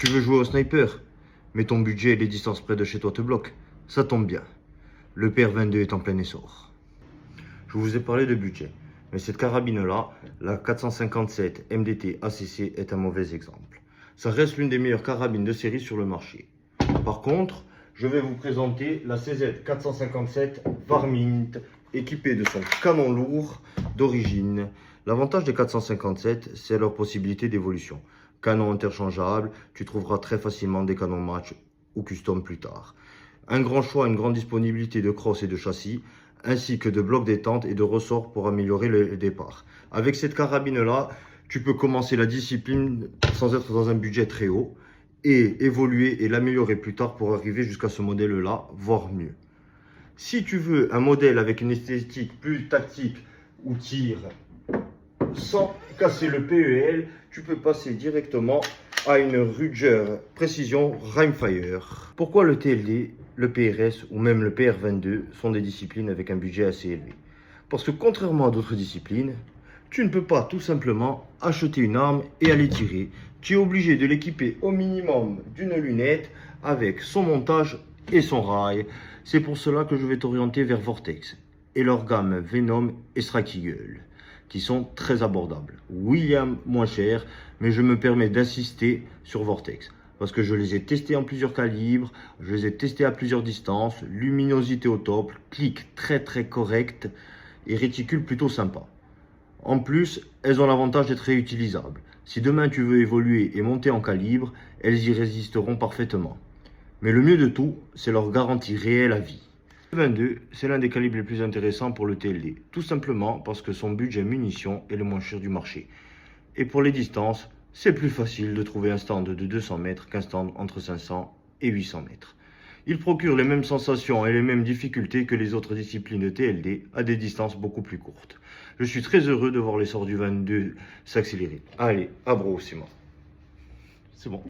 Tu veux jouer au sniper, mais ton budget et les distances près de chez toi te bloquent. Ça tombe bien. Le PR22 est en plein essor. Je vous ai parlé de budget, mais cette carabine-là, la 457 MDT ACC, est un mauvais exemple. Ça reste l'une des meilleures carabines de série sur le marché. Par contre, je vais vous présenter la CZ 457 Varmint, équipée de son canon lourd d'origine. L'avantage des 457, c'est leur possibilité d'évolution. Canon interchangeable, tu trouveras très facilement des canons match ou custom plus tard. Un grand choix, une grande disponibilité de crosse et de châssis, ainsi que de blocs détente et de ressorts pour améliorer le départ. Avec cette carabine-là, tu peux commencer la discipline sans être dans un budget très haut et évoluer et l'améliorer plus tard pour arriver jusqu'à ce modèle-là, voire mieux. Si tu veux un modèle avec une esthétique plus tactique ou tir sans casser le PEL, tu peux passer directement à une Ruger Precision Rimfire. Pourquoi le TLD, le PRS ou même le PR22 sont des disciplines avec un budget assez élevé? Parce que contrairement à d'autres disciplines, tu ne peux pas tout simplement acheter une arme et aller tirer. Tu es obligé de l'équiper au minimum d'une lunette avec son montage et son rail. C'est pour cela que je vais t'orienter vers Vortex et leur gamme Venom et Strike Eagle, qui sont très abordables. William moins cher, mais je me permets d'insister sur Vortex parce que je les ai testés en plusieurs calibres, je les ai testés à plusieurs distances, luminosité au top, clic très correct et réticule plutôt sympa. En plus, elles ont l'avantage d'être réutilisables. Si demain tu veux évoluer et monter en calibre, elles y résisteront parfaitement. Mais le mieux de tout, c'est leur garantie réelle à vie. Le 22, c'est l'un des calibres les plus intéressants pour le TLD, tout simplement parce que son budget munitions est le moins cher du marché. Et pour les distances, c'est plus facile de trouver un stand de 200 mètres qu'un stand entre 500 et 800 mètres. Il procure les mêmes sensations et les mêmes difficultés que les autres disciplines de TLD à des distances beaucoup plus courtes. Je suis très heureux de voir l'essor du 22 s'accélérer. Allez, abro, c'est bon.